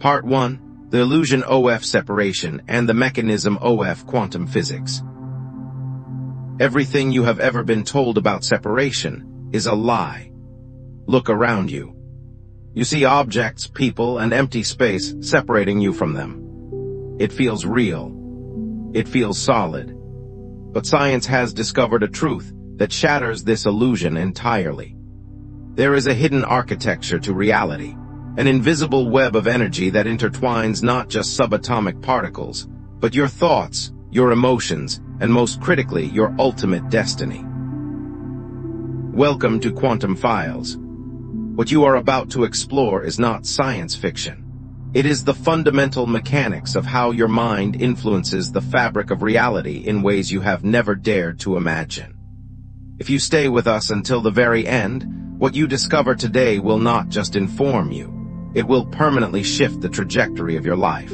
Part 1. The illusion of separation and the mechanism of quantum physics. Everything you have ever been told about separation is a lie. Look around you. You see objects, people, and empty space separating you from them. It feels real. It feels solid. But science has discovered a truth that shatters this illusion entirely. There is a hidden architecture to reality, an invisible web of energy that intertwines not just subatomic particles, but your thoughts, your emotions, and most critically, your ultimate destiny. Welcome to Quantum Files. What you are about to explore is not science fiction. It is the fundamental mechanics of how your mind influences the fabric of reality in ways you have never dared to imagine. If you stay with us until the very end, what you discover today will not just inform you, it will permanently shift the trajectory of your life.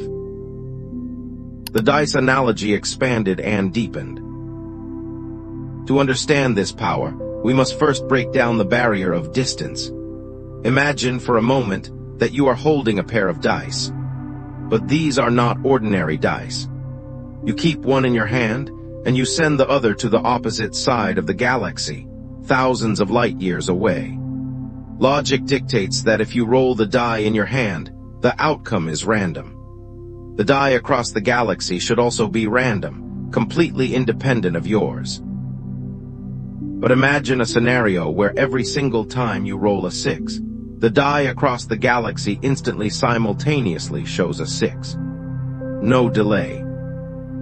The dice analogy expanded and deepened. To understand this power, we must first break down the barrier of distance. Imagine for a moment that you are holding a pair of dice. But these are not ordinary dice. You keep one in your hand, and you send the other to the opposite side of the galaxy, thousands of light years away. Logic dictates that if you roll the die in your hand, the outcome is random. The die across the galaxy should also be random, completely independent of yours. But imagine a scenario where every single time you roll a 6, the die across the galaxy instantly simultaneously shows a 6. No delay.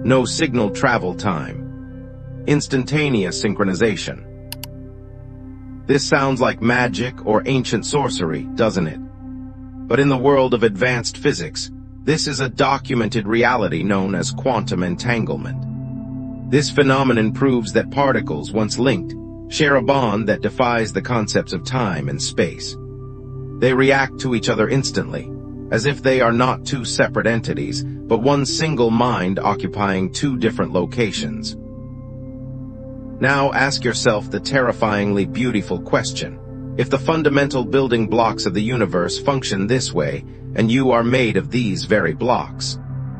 No signal travel time. Instantaneous synchronization. This sounds like magic or ancient sorcery, doesn't it? But in the world of advanced physics, this is a documented reality known as quantum entanglement. This phenomenon proves that particles, once linked, share a bond that defies the concepts of time and space. They react to each other instantly, as if they are not two separate entities, but one single mind occupying two different locations. Now ask yourself the terrifyingly beautiful question. If the fundamental building blocks of the universe function this way, and you are made of these very blocks,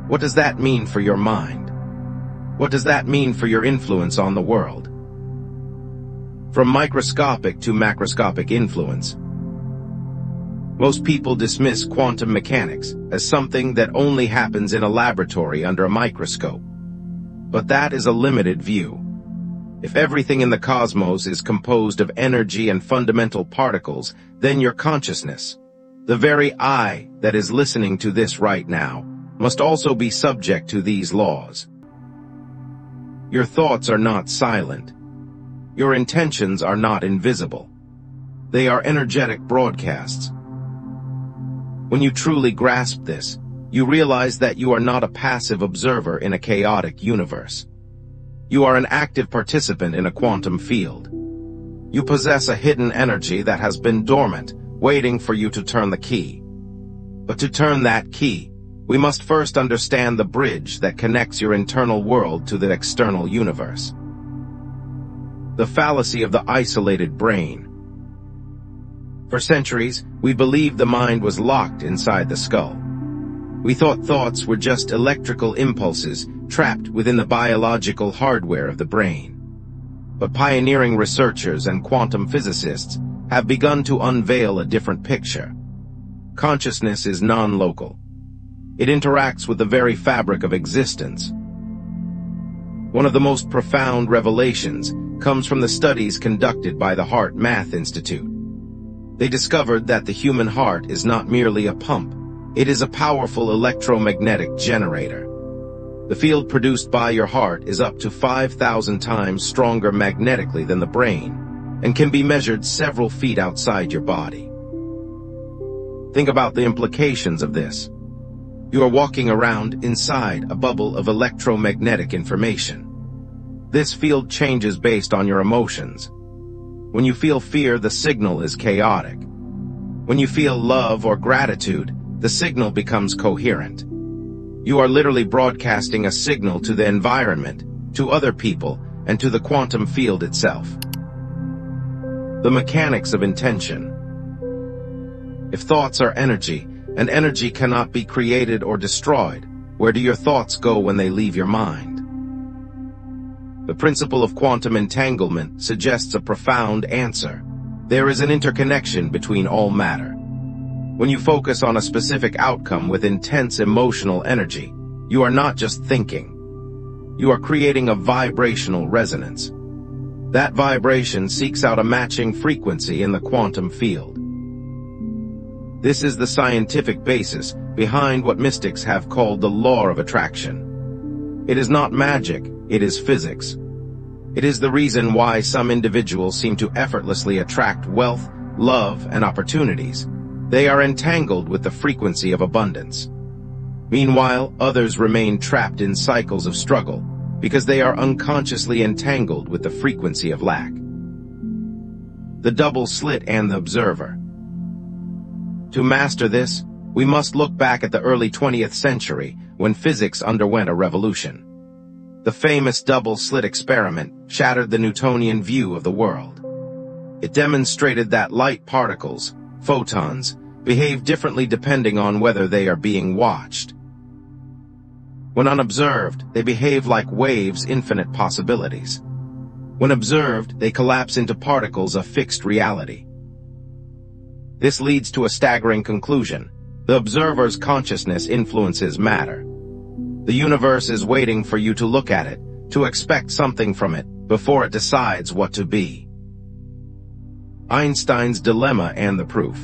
what does that mean for your mind? What does that mean for your influence on the world? From microscopic to macroscopic influence. Most people dismiss quantum mechanics as something that only happens in a laboratory under a microscope. But that is a limited view. If everything in the cosmos is composed of energy and fundamental particles, then your consciousness, the very I that is listening to this right now, must also be subject to these laws. Your thoughts are not silent. Your intentions are not invisible. They are energetic broadcasts. When you truly grasp this, you realize that you are not a passive observer in a chaotic universe. You are an active participant in a quantum field. You possess a hidden energy that has been dormant, waiting for you to turn the key. But to turn that key, we must first understand the bridge that connects your internal world to the external universe. The fallacy of the isolated brain. For centuries, we believed the mind was locked inside the skull. We thought thoughts were just electrical impulses trapped within the biological hardware of the brain. But pioneering researchers and quantum physicists have begun to unveil a different picture. Consciousness is non-local. It interacts with the very fabric of existence. One of the most profound revelations comes from the studies conducted by the Heart Math Institute. They discovered that the human heart is not merely a pump. It is a powerful electromagnetic generator. The field produced by your heart is up to 5,000 times stronger magnetically than the brain, and can be measured several feet outside your body. Think about the implications of this. You are walking around inside a bubble of electromagnetic information. This field changes based on your emotions. When you feel fear, the signal is chaotic. When you feel love or gratitude, the signal becomes coherent. You are literally broadcasting a signal to the environment, to other people, and to the quantum field itself. The mechanics of intention. If thoughts are energy, and energy cannot be created or destroyed. Where do your thoughts go when they leave your mind? The principle of quantum entanglement suggests a profound answer. There is an interconnection between all matter. When you focus on a specific outcome with intense emotional energy, you are not just thinking. You are creating a vibrational resonance. That vibration seeks out a matching frequency in the quantum field. This is the scientific basis behind what mystics have called the law of attraction. It is not magic, it is physics. It is the reason why some individuals seem to effortlessly attract wealth, love, and opportunities. They are entangled with the frequency of abundance. Meanwhile, others remain trapped in cycles of struggle because they are unconsciously entangled with the frequency of lack. The double slit and the observer. To master this, we must look back at the early 20th century when physics underwent a revolution. The famous double slit experiment shattered the Newtonian view of the world. It demonstrated that light particles, photons, behave differently depending on whether they are being watched. When unobserved, they behave like waves, infinite possibilities. When observed, they collapse into particles of fixed reality. This leads to a staggering conclusion. The observer's consciousness influences matter. The universe is waiting for you to look at it, to expect something from it, before it decides what to be. Einstein's dilemma and the proof.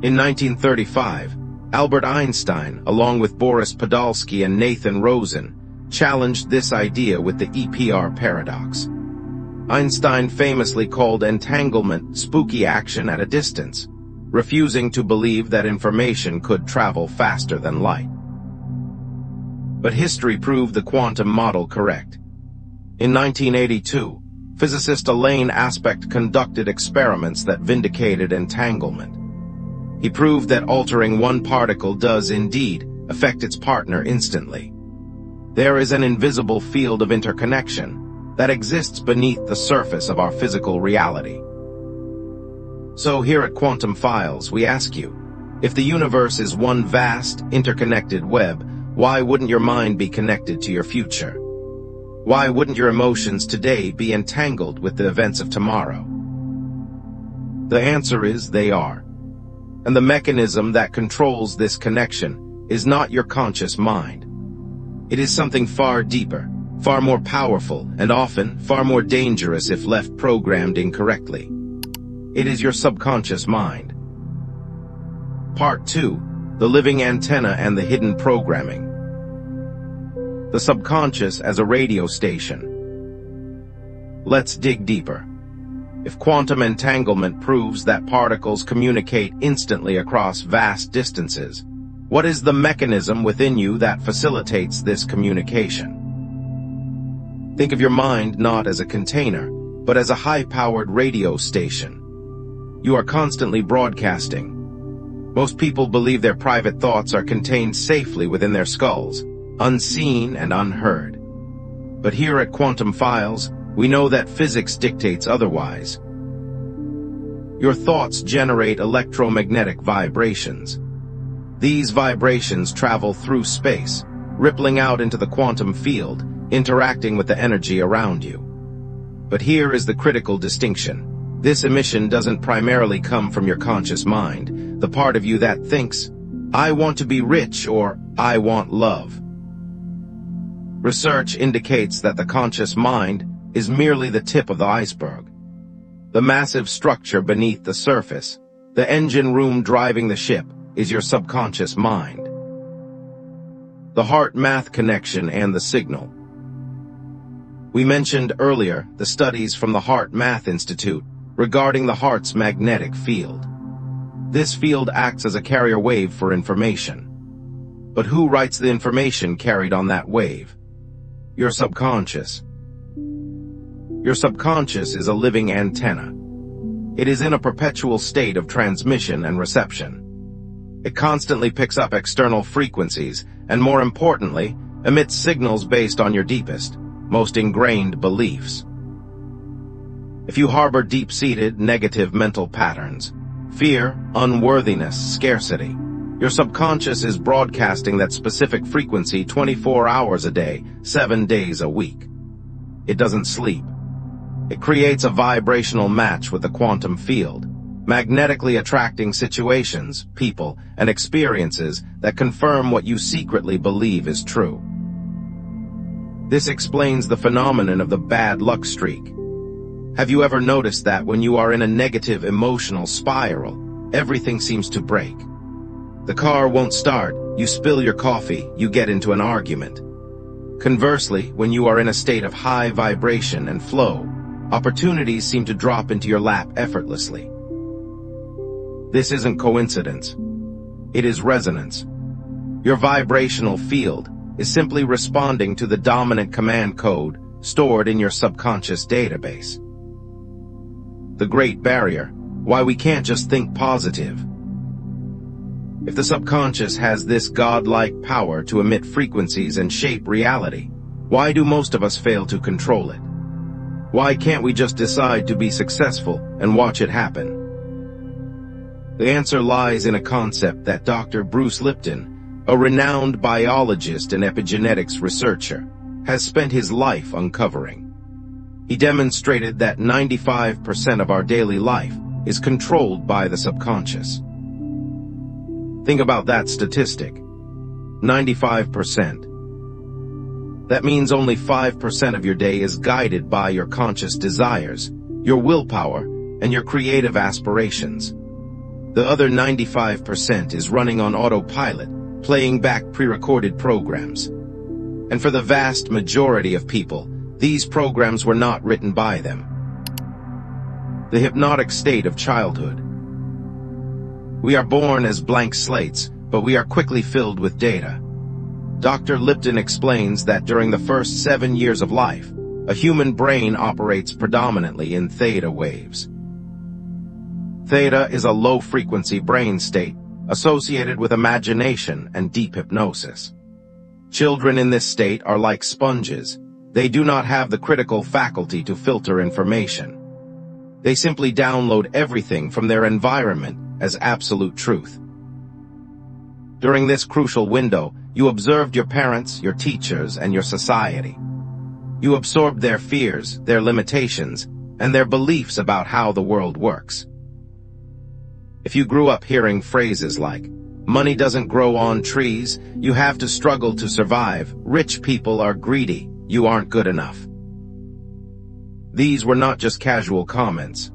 In 1935, Albert Einstein, along with Boris Podolsky and Nathan Rosen, challenged this idea with the EPR paradox. Einstein famously called entanglement spooky action at a distance, refusing to believe that information could travel faster than light. But history proved the quantum model correct. In 1982, physicist Alain Aspect conducted experiments that vindicated entanglement. He proved that altering one particle does indeed affect its partner instantly. There is an invisible field of interconnection that exists beneath the surface of our physical reality. So here at Quantum Files, we ask you, if the universe is one vast, interconnected web, why wouldn't your mind be connected to your future? Why wouldn't your emotions today be entangled with the events of tomorrow? The answer is they are. And the mechanism that controls this connection is not your conscious mind. It is something far deeper, far more powerful, and often far more dangerous if left programmed incorrectly. It is your subconscious mind. Part 2. The living antenna and the hidden programming. The subconscious as a radio station. Let's dig deeper. If quantum entanglement proves that particles communicate instantly across vast distances, what is the mechanism within you that facilitates this communication? Think of your mind not as a container, but as a high-powered radio station. You are constantly broadcasting. Most people believe their private thoughts are contained safely within their skulls, unseen and unheard. But here at Quantum Files, we know that physics dictates otherwise. Your thoughts generate electromagnetic vibrations. These vibrations travel through space, rippling out into the quantum field, interacting with the energy around you. But here is the critical distinction. This emission doesn't primarily come from your conscious mind, the part of you that thinks, I want to be rich or I want love. Research indicates that the conscious mind is merely the tip of the iceberg. The massive structure beneath the surface, the engine room driving the ship, is your subconscious mind. The heart-math connection and the signal. We mentioned earlier the studies from the Heart Math Institute regarding the heart's magnetic field. This field acts as a carrier wave for information. But who writes the information carried on that wave? Your subconscious. Your subconscious is a living antenna. It is in a perpetual state of transmission and reception. It constantly picks up external frequencies and, more importantly, emits signals based on your deepest, most ingrained beliefs. If you harbor deep-seated negative mental patterns, Fear, unworthiness, scarcity. Your subconscious is broadcasting that specific frequency 24 hours a day, 7 days a week. It doesn't sleep. It creates a vibrational match with the quantum field, magnetically attracting situations, people, and experiences that confirm what you secretly believe is true. This explains the phenomenon of the bad luck streak. Have you ever noticed that when you are in a negative emotional spiral, everything seems to break? The car won't start, you spill your coffee, you get into an argument. Conversely, when you are in a state of high vibration and flow, opportunities seem to drop into your lap effortlessly. This isn't coincidence. It is resonance. Your vibrational field is simply responding to the dominant command code stored in your subconscious database. The Great Barrier, why we can't just think positive. If the subconscious has this godlike power to emit frequencies and shape reality, why do most of us fail to control it? Why can't we just decide to be successful and watch it happen? The answer lies in a concept that Dr. Bruce Lipton, a renowned biologist and epigenetics researcher, has spent his life uncovering. He demonstrated that 95% of our daily life is controlled by the subconscious. Think about that statistic. 95%. That means only 5% of your day is guided by your conscious desires, your willpower, and your creative aspirations. The other 95% is running on autopilot, playing back pre-recorded programs. And for the vast majority of people, these programs were not written by them. The hypnotic state of childhood. We are born as blank slates, but we are quickly filled with data. Dr. Lipton explains that during the first 7 years of life, a human brain operates predominantly in theta waves. Theta is a low-frequency brain state associated with imagination and deep hypnosis. Children in this state are like sponges. They do not have the critical faculty to filter information. They simply download everything from their environment as absolute truth. During this crucial window, you observed your parents, your teachers, and your society. You absorbed their fears, their limitations, and their beliefs about how the world works. If you grew up hearing phrases like, "Money doesn't grow on trees, you have to struggle to survive, rich people are greedy, you aren't good enough." These were not just casual comments.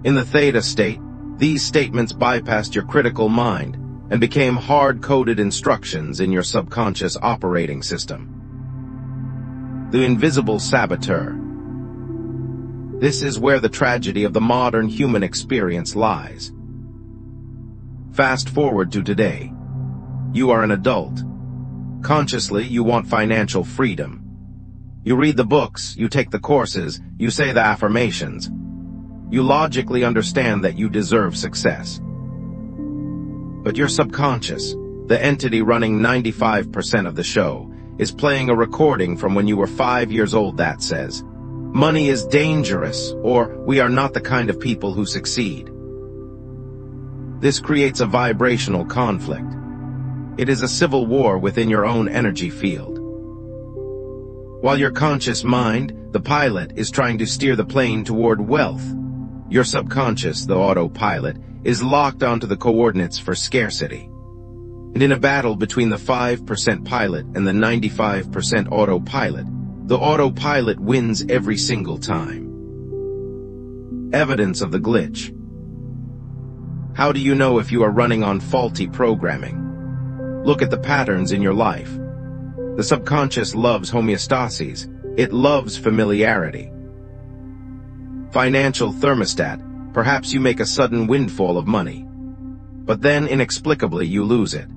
In the theta state, these statements bypassed your critical mind and became hard-coded instructions in your subconscious operating system. The invisible saboteur. This is where the tragedy of the modern human experience lies. Fast forward to today. You are an adult. Consciously, you want financial freedom. You read the books, you take the courses, you say the affirmations. You logically understand that you deserve success. But your subconscious, the entity running 95% of the show, is playing a recording from when you were 5 years old that says, "Money is dangerous," or "We are not the kind of people who succeed." This creates a vibrational conflict. It is a civil war within your own energy field. While your conscious mind, the pilot, is trying to steer the plane toward wealth, your subconscious, the autopilot, is locked onto the coordinates for scarcity. And in a battle between the 5% pilot and the 95% autopilot, the autopilot wins every single time. Evidence of the glitch. How do you know if you are running on faulty programming? Look at the patterns in your life. The subconscious loves homeostasis. It loves familiarity. Financial thermostat. Perhaps you make a sudden windfall of money. But then, inexplicably, you lose it.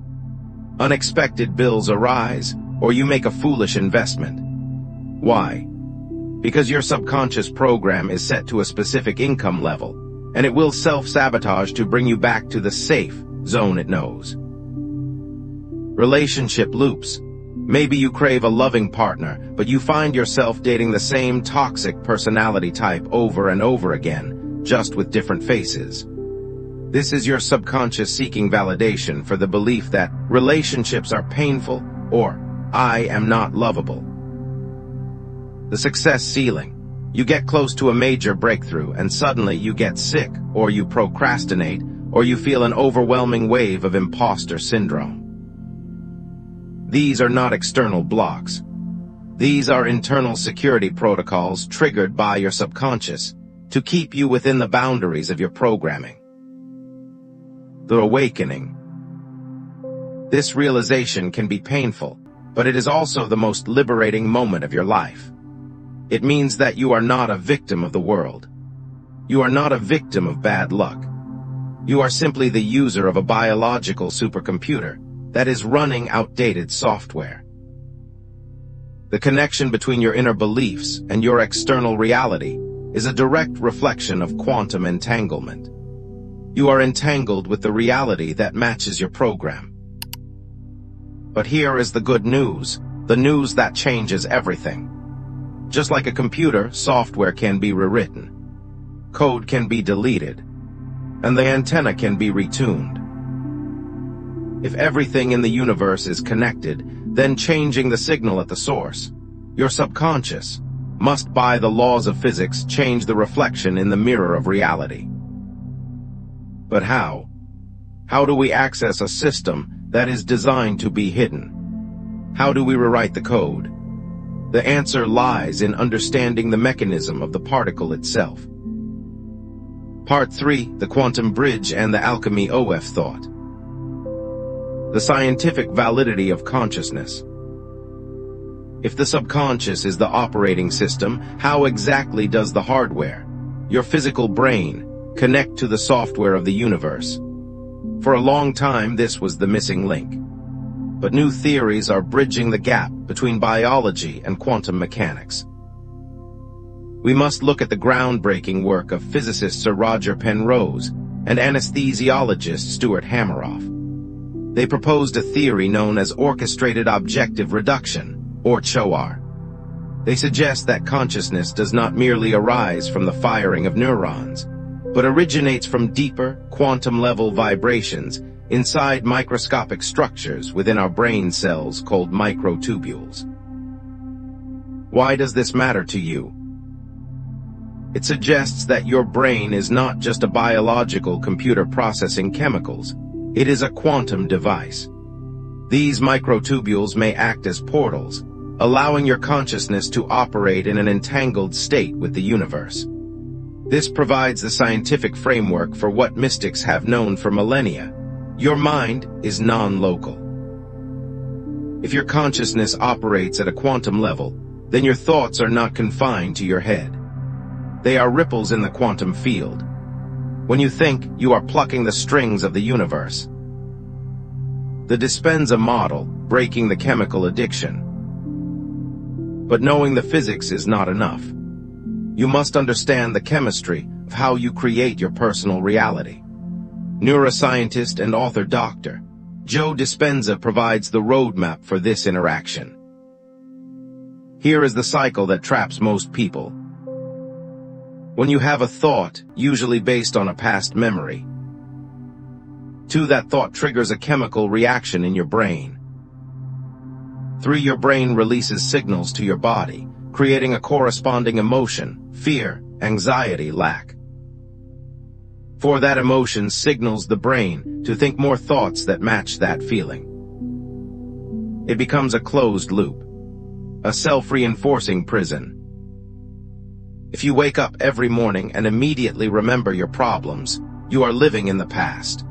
Unexpected bills arise, or you make a foolish investment. Why? Because your subconscious program is set to a specific income level, and it will self-sabotage to bring you back to the safe zone it knows. Relationship loops. Maybe you crave a loving partner, but you find yourself dating the same toxic personality type over and over again, just with different faces. This is your subconscious seeking validation for the belief that relationships are painful or I am not lovable. The success ceiling. You get close to a major breakthrough and suddenly you get sick, or you procrastinate, or you feel an overwhelming wave of imposter syndrome. These are not external blocks. These are internal security protocols triggered by your subconscious to keep you within the boundaries of your programming. The awakening. This realization can be painful, but it is also the most liberating moment of your life. It means that you are not a victim of the world. You are not a victim of bad luck. You are simply the user of a biological supercomputer that is running outdated software. The connection between your inner beliefs and your external reality is a direct reflection of quantum entanglement. You are entangled with the reality that matches your program. But here is the good news, the news that changes everything. Just like a computer, software can be rewritten, code can be deleted, and the antenna can be retuned. If everything in the universe is connected, then changing the signal at the source, your subconscious, must by the laws of physics change the reflection in the mirror of reality. But how? How do we access a system that is designed to be hidden? How do we rewrite the code? The answer lies in understanding the mechanism of the particle itself. Part 3, the quantum bridge and the alchemy of thought. The scientific validity of consciousness. If the subconscious is the operating system, how exactly does the hardware, your physical brain, connect to the software of the universe? For a long time, this was the missing link. But new theories are bridging the gap between biology and quantum mechanics. We must look at the groundbreaking work of physicist Sir Roger Penrose and anesthesiologist Stuart Hameroff. They proposed a theory known as orchestrated objective reduction, or CHOR. They suggest that consciousness does not merely arise from the firing of neurons, but originates from deeper, quantum-level vibrations inside microscopic structures within our brain cells called microtubules. Why does this matter to you? It suggests that your brain is not just a biological computer processing chemicals, it is a quantum device. These microtubules may act as portals, allowing your consciousness to operate in an entangled state with the universe. This provides the scientific framework for what mystics have known for millennia. Your mind is non-local. If your consciousness operates at a quantum level, then your thoughts are not confined to your head. They are ripples in the quantum field. When you think, you are plucking the strings of the universe. The Dispenza model, breaking the chemical addiction. But knowing the physics is not enough. You must understand the chemistry of how you create your personal reality. Neuroscientist and author Dr. Joe Dispenza provides the roadmap for this interaction. Here is the cycle that traps most people. When you have a thought, usually based on a past memory, that thought triggers a chemical reaction in your brain. Your brain releases signals to your body, creating a corresponding emotion, fear, anxiety, lack. That emotion signals the brain to think more thoughts that match that feeling. It becomes a closed loop, a self-reinforcing prison. If you wake up every morning and immediately remember your problems, you are living in the past.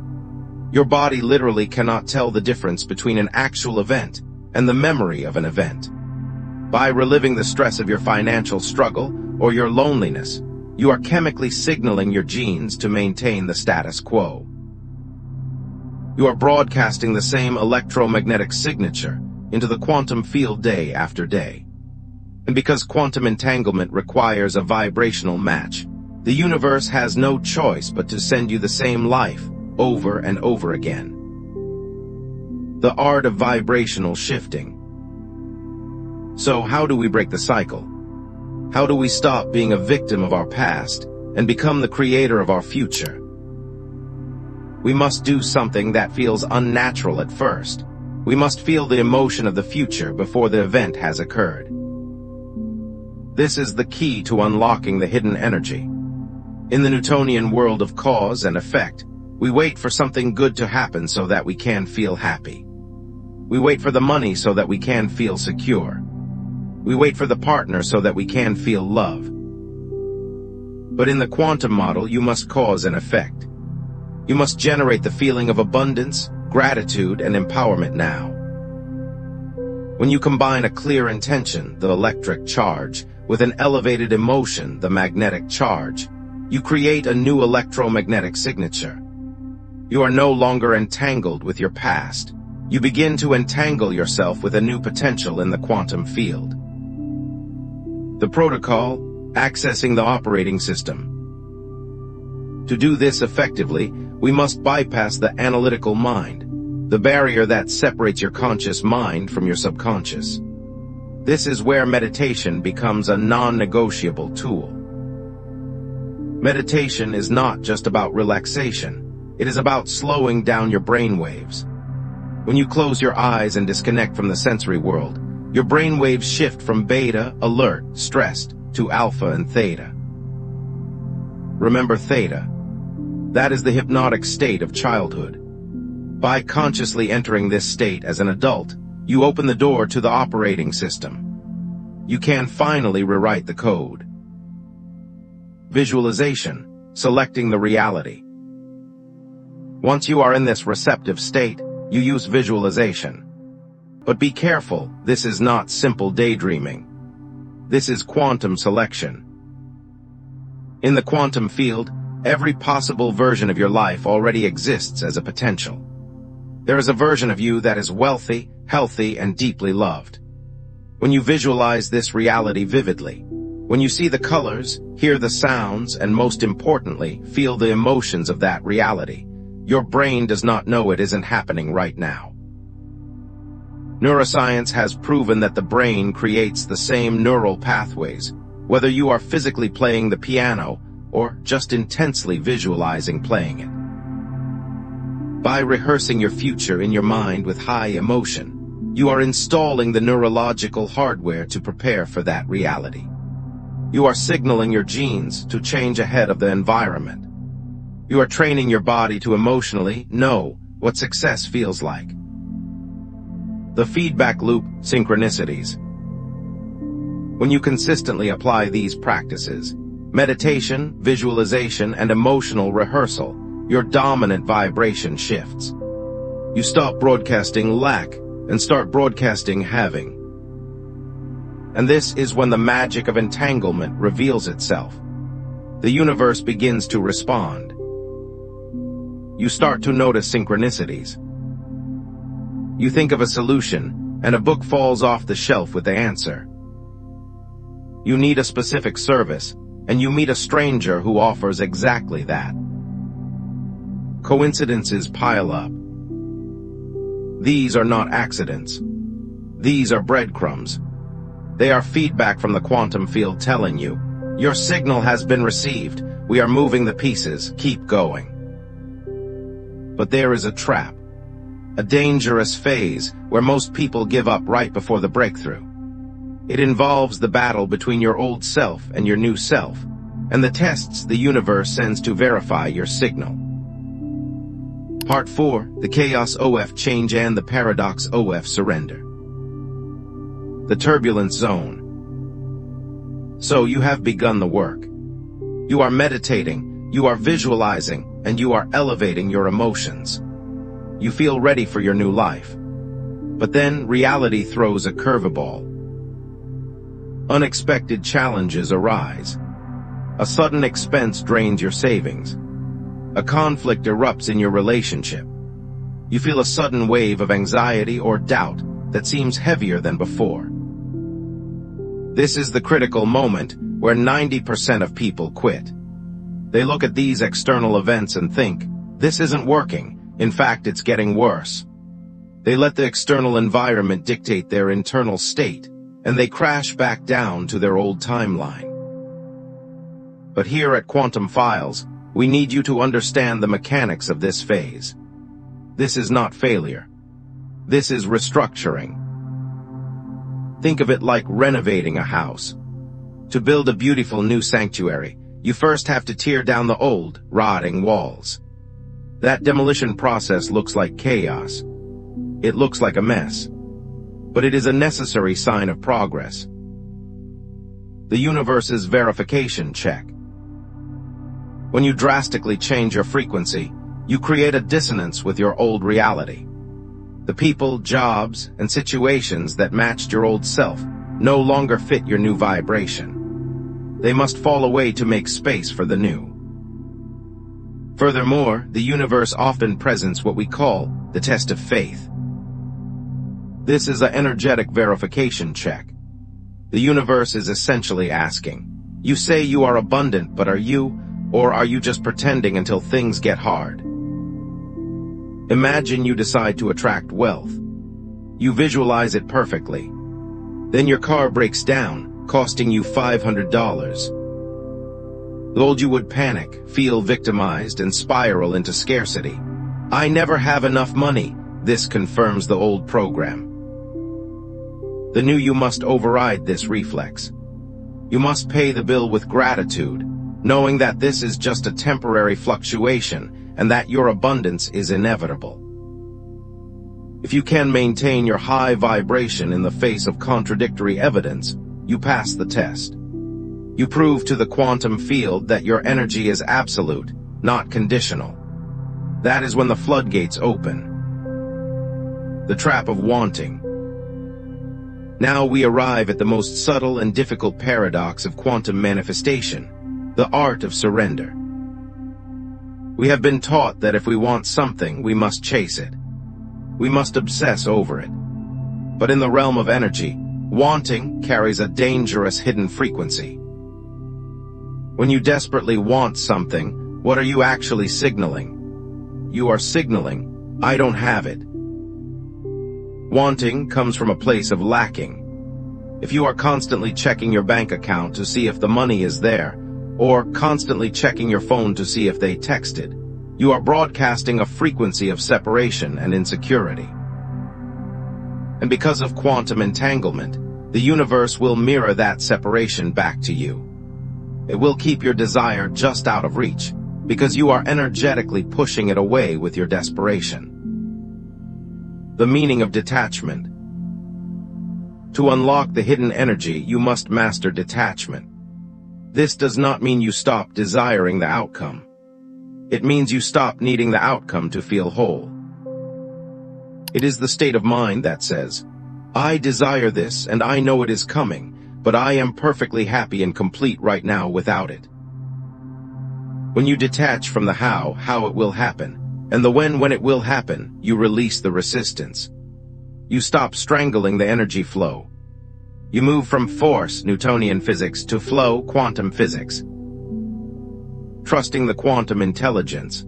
Your body literally cannot tell the difference between an actual event and the memory of an event. By reliving the stress of your financial struggle or your loneliness, you are chemically signaling your genes to maintain the status quo. You are broadcasting the same electromagnetic signature into the quantum field day after day. And because quantum entanglement requires a vibrational match, the universe has no choice but to send you the same life over and over again. The art of vibrational shifting. So how do we break the cycle? How do we stop being a victim of our past and become the creator of our future? We must do something that feels unnatural at first. We must feel the emotion of the future before the event has occurred. This is the key to unlocking the hidden energy. In the Newtonian world of cause and effect, we wait for something good to happen so that we can feel happy. We wait for the money so that we can feel secure. We wait for the partner so that we can feel love. But in the quantum model, you must cause an effect. You must generate the feeling of abundance, gratitude, and empowerment now. When you combine a clear intention, the electric charge, with an elevated emotion, the magnetic charge, you create a new electromagnetic signature. You are no longer entangled with your past. You begin to entangle yourself with a new potential in the quantum field. The protocol: accessing the operating system. To do this effectively, we must bypass the analytical mind, the barrier that separates your conscious mind from your subconscious. This is where meditation becomes a non-negotiable tool. Meditation is not just about relaxation. It is about slowing down your brain waves. When you close your eyes and disconnect from the sensory world, your brain waves shift from beta, alert, stressed, to alpha and theta. Remember theta. That is the hypnotic state of childhood. By consciously entering this state as an adult, you open the door to the operating system. You can finally rewrite the code. Visualization: selecting the reality. Once you are in this receptive state, you use visualization. But be careful, this is not simple daydreaming. This is quantum selection. In the quantum field, every possible version of your life already exists as a potential. There is a version of you that is wealthy, healthy, and deeply loved. When you visualize this reality vividly, when you see the colors, hear the sounds, and most importantly, feel the emotions of that reality, your brain does not know it isn't happening right now. Neuroscience has proven that the brain creates the same neural pathways, whether you are physically playing the piano or just intensely visualizing playing it. By rehearsing your future in your mind with high emotion, you are installing the neurological hardware to prepare for that reality. You are signaling your genes to change ahead of the environment. You are training your body to emotionally know what success feels like. The feedback loop: synchronicities. When you consistently apply these practices, meditation, visualization, and emotional rehearsal, your dominant vibration shifts. You stop broadcasting lack and start broadcasting having. And this is when the magic of entanglement reveals itself. The universe begins to respond. You start to notice synchronicities. You think of a solution, and a book falls off the shelf with the answer. You need a specific service, and you meet a stranger who offers exactly that. Coincidences pile up. These are not accidents. These are breadcrumbs. They are feedback from the quantum field telling you, your signal has been received, we are moving the pieces, keep going. But there is a trap, a dangerous phase where most people give up right before the breakthrough. It involves the battle between your old self and your new self, and the tests the universe sends to verify your signal. Part 4, the chaos OF change and the paradox OF surrender. The turbulence zone. So you have begun the work. You are meditating, you are visualizing, and you are elevating your emotions. You feel ready for your new life. But then reality throws a curveball. Unexpected challenges arise. A sudden expense drains your savings. A conflict erupts in your relationship. You feel a sudden wave of anxiety or doubt that seems heavier than before. This is the critical moment where 90% of people quit. They look at these external events and think, this isn't working. In fact, it's getting worse. They let the external environment dictate their internal state, and they crash back down to their old timeline. But here at Quantum Files, We need you to understand the mechanics of this phase. This is not failure. This is restructuring. Think of it like renovating a house. To build a beautiful new sanctuary, you first have to tear down the old, rotting walls. That demolition process looks like chaos. It looks like a mess. But it is a necessary sign of progress. The universe's verification check. When you drastically change your frequency, you create a dissonance with your old reality. The people, jobs, and situations that matched your old self no longer fit your new vibration. They must fall away to make space for the new. Furthermore, the universe often presents what we call the test of faith. This is an energetic verification check. The universe is essentially asking, you say you are abundant, but are you, or are you just pretending until things get hard? Imagine you decide to attract wealth. You visualize it perfectly. Then your car breaks down, costing you $500. Though you would panic, feel victimized, and spiral into scarcity. I never have enough money. This confirms the old program. The new you must override this reflex. You must pay the bill with gratitude, knowing that this is just a temporary fluctuation and that your abundance is inevitable. If you can maintain your high vibration in the face of contradictory evidence, you pass the test. You prove to the quantum field that your energy is absolute, not conditional. That is when the floodgates open. The trap of wanting. Now we arrive at the most subtle and difficult paradox of quantum manifestation, the art of surrender. We have been taught that if we want something, we must chase it. We must obsess over it. But in the realm of energy, wanting carries a dangerous hidden frequency. When you desperately want something, what are you actually signaling? You are signaling, I don't have it. Wanting comes from a place of lacking. If you are constantly checking your bank account to see if the money is there, or constantly checking your phone to see if they texted, you are broadcasting a frequency of separation and insecurity. And because of quantum entanglement, the universe will mirror that separation back to you. It will keep your desire just out of reach, because you are energetically pushing it away with your desperation. The meaning of detachment. To unlock the hidden energy, you must master detachment. This does not mean you stop desiring the outcome. It means you stop needing the outcome to feel whole. It is the state of mind that says, I desire this and I know it is coming, but I am perfectly happy and complete right now without it. When you detach from the how it will happen, and the when it will happen, you release the resistance. You stop strangling the energy flow. You move from force, Newtonian physics, to flow, quantum physics. Trusting the quantum intelligence.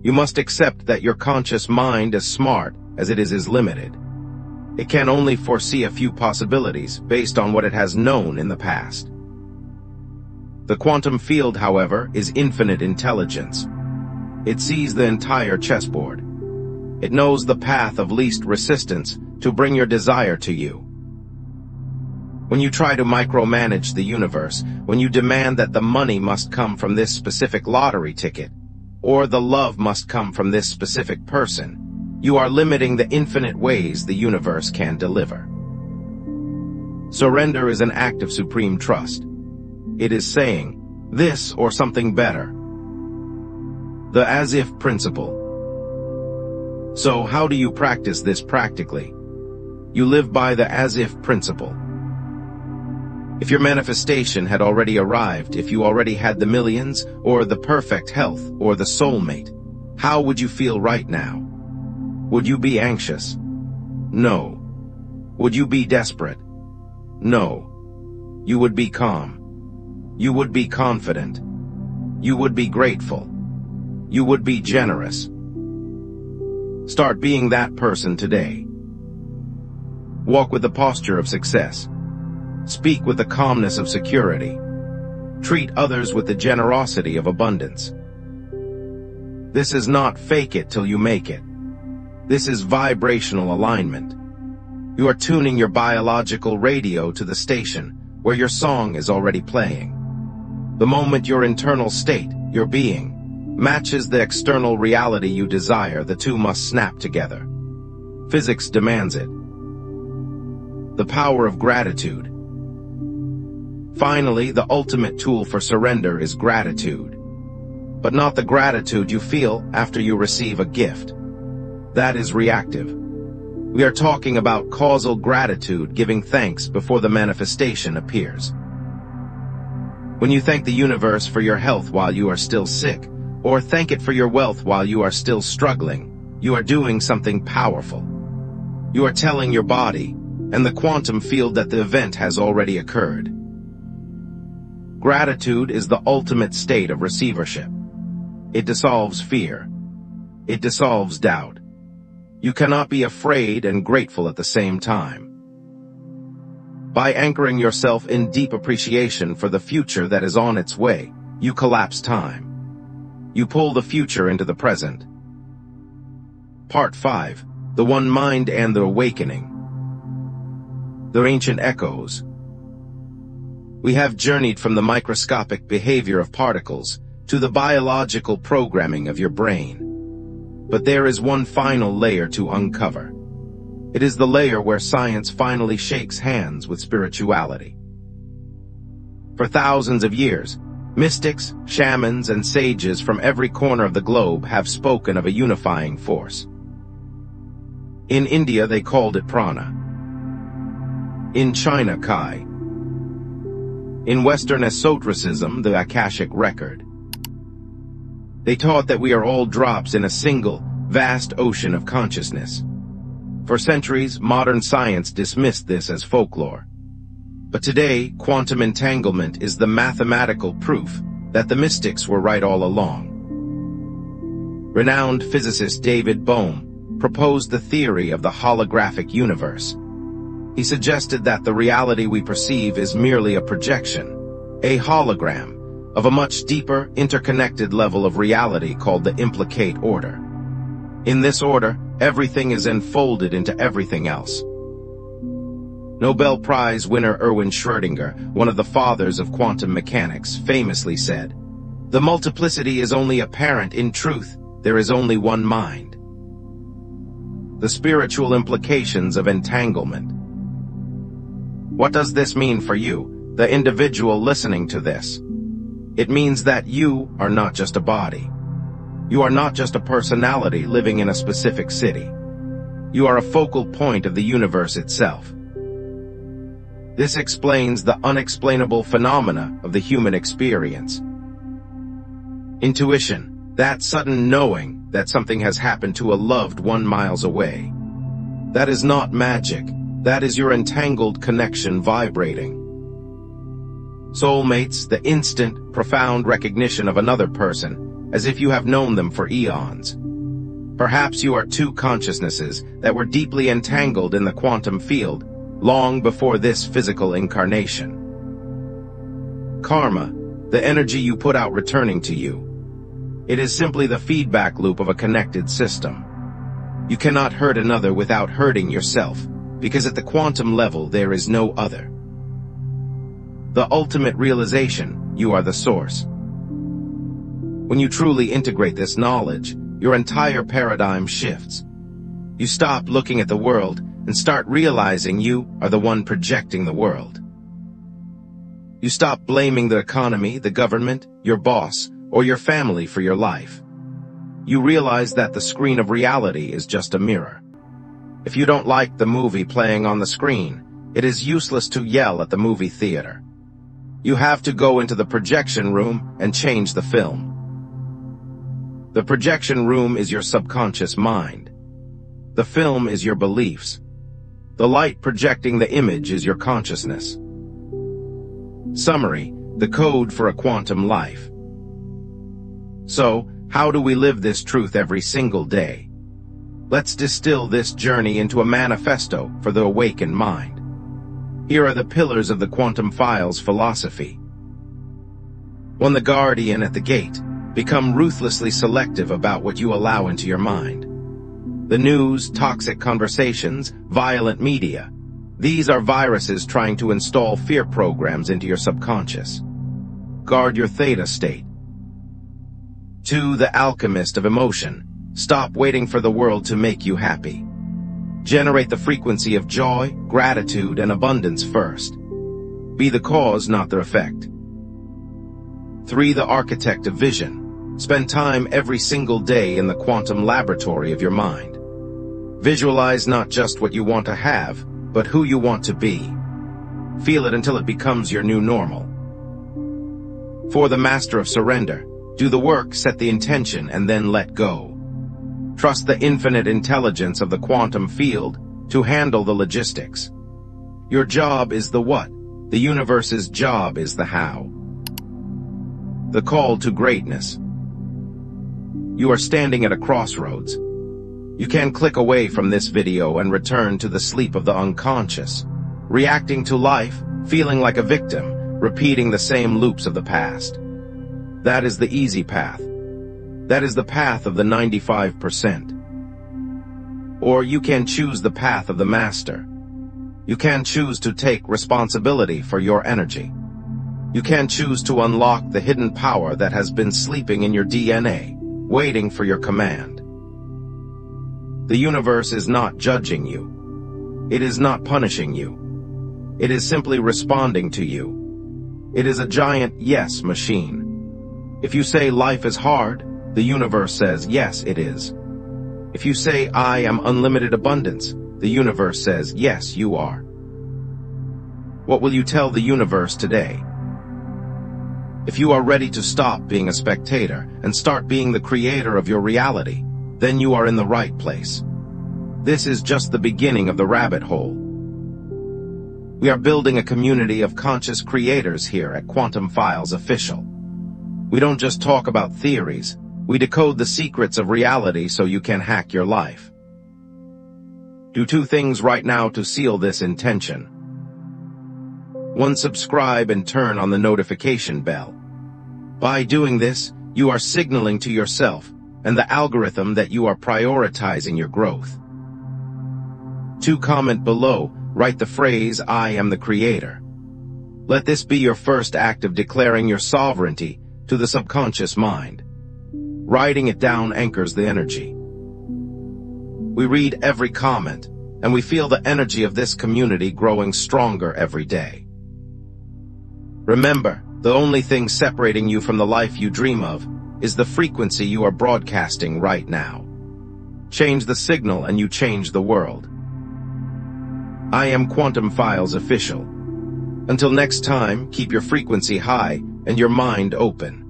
You must accept that your conscious mind, as smart as it is limited. It can only foresee a few possibilities based on what it has known in the past. The quantum field, however, is infinite intelligence. It sees the entire chessboard. It knows the path of least resistance to bring your desire to you. When you try to micromanage the universe, when you demand that the money must come from this specific lottery ticket, or the love must come from this specific person, you are limiting the infinite ways the universe can deliver. Surrender is an act of supreme trust. It is saying, this or something better. The as-if principle. So how do you practice this practically? You live by the as-if principle. If your manifestation had already arrived, if you already had the millions, or the perfect health, or the soulmate, how would you feel right now? Would you be anxious? No. Would you be desperate? No. You would be calm. You would be confident. You would be grateful. You would be generous. Start being that person today. Walk with the posture of success. Speak with the calmness of security. Treat others with the generosity of abundance. This is not fake it till you make it. This is vibrational alignment. You are tuning your biological radio to the station where your song is already playing. The moment your internal state, your being, matches the external reality you desire, the two must snap together. Physics demands it. The power of gratitude. Finally, the ultimate tool for surrender is gratitude. But not the gratitude you feel after you receive a gift. That is reactive. We are talking about causal gratitude, giving thanks before the manifestation appears. When you thank the universe for your health while you are still sick, or thank it for your wealth while you are still struggling, you are doing something powerful. You are telling your body and the quantum field that the event has already occurred. Gratitude is the ultimate state of receivership. It dissolves fear. It dissolves doubt. You cannot be afraid and grateful at the same time. By anchoring yourself in deep appreciation for the future that is on its way, you collapse time. You pull the future into the present. Part 5. The One Mind and the Awakening. The Ancient Echoes. We have journeyed from the microscopic behavior of particles to the biological programming of your brain. But there is one final layer to uncover. It is the layer where science finally shakes hands with spirituality. For thousands of years, mystics, shamans, and sages from every corner of the globe have spoken of a unifying force. In India, they called it prana. In China, Kai. In Western esotericism, the Akashic record. They taught that we are all drops in a single, vast ocean of consciousness. For centuries, modern science dismissed this as folklore. But today, quantum entanglement is the mathematical proof that the mystics were right all along. Renowned physicist David Bohm proposed the theory of the holographic universe. He suggested that the reality we perceive is merely a projection, a hologram, of a much deeper, interconnected level of reality called the implicate order. In this order, everything is enfolded into everything else. Nobel Prize winner Erwin Schrödinger, one of the fathers of quantum mechanics, famously said, "The multiplicity is only apparent. In truth, there is only one mind." The spiritual implications of entanglement. What does this mean for you, the individual listening to this? It means that you are not just a body. You are not just a personality living in a specific city. You are a focal point of the universe itself. This explains the unexplainable phenomena of the human experience. Intuition, that sudden knowing that something has happened to a loved one miles away. That is not magic. That is your entangled connection vibrating. Soulmates, the instant, profound recognition of another person, as if you have known them for eons. Perhaps you are two consciousnesses that were deeply entangled in the quantum field, long before this physical incarnation. Karma, the energy you put out returning to you. It is simply the feedback loop of a connected system. You cannot hurt another without hurting yourself, because at the quantum level there is no other. The ultimate realization, you are the source. When you truly integrate this knowledge, your entire paradigm shifts. You stop looking at the world and start realizing you are the one projecting the world. You stop blaming the economy, the government, your boss, or your family for your life. You realize that the screen of reality is just a mirror. If you don't like the movie playing on the screen, it is useless to yell at the movie theater. You have to go into the projection room and change the film. The projection room is your subconscious mind. The film is your beliefs. The light projecting the image is your consciousness. Summary: the code for a quantum life. So, how do we live this truth every single day? Let's distill this journey into a manifesto for the awakened mind. Here are the pillars of the quantum files philosophy. When the guardian at the gate, become ruthlessly selective about what you allow into your mind. The news, toxic conversations, violent media. These are viruses trying to install fear programs into your subconscious. Guard your theta state. 2. The alchemist of emotion. Stop waiting for the world to make you happy. Generate the frequency of joy, gratitude, and abundance first. Be the cause, not the effect. 3. The architect of vision. Spend time every single day in the quantum laboratory of your mind. Visualize not just what you want to have, but who you want to be. Feel it until it becomes your new normal. 4. The master of surrender. Do the work, set the intention, and then let go. Trust the infinite intelligence of the quantum field to handle the logistics. Your job is the what. The universe's job is the how. The call to greatness. You are standing at a crossroads. You can click away from this video and return to the sleep of the unconscious, reacting to life, feeling like a victim, repeating the same loops of the past. That is the easy path. That is the path of the 95%. Or you can choose the path of the master. You can choose to take responsibility for your energy. You can choose to unlock the hidden power that has been sleeping in your DNA, waiting for your command. The universe is not judging you. It is not punishing you. It is simply responding to you. It is a giant yes machine. If you say life is hard, the universe says yes, it is. If you say I am unlimited abundance, the universe says yes, you are. What will you tell the universe today? If you are ready to stop being a spectator and start being the creator of your reality, then you are in the right place. This is just the beginning of the rabbit hole. We are building a community of conscious creators here at Quantum Files Official. We don't just talk about theories, we decode the secrets of reality so you can hack your life. Do 2 things right now to seal this intention. 1. Subscribe and turn on the notification bell. By doing this, you are signaling to yourself and the algorithm that you are prioritizing your growth. 2. Comment below, write the phrase, I am the creator. Let this be your first act of declaring your sovereignty to the subconscious mind. Writing it down anchors the energy. We read every comment, and we feel the energy of this community growing stronger every day. Remember, the only thing separating you from the life you dream of is the frequency you are broadcasting right now. Change the signal and you change the world. I am Quantum Files Official. Until next time, keep your frequency high and your mind open.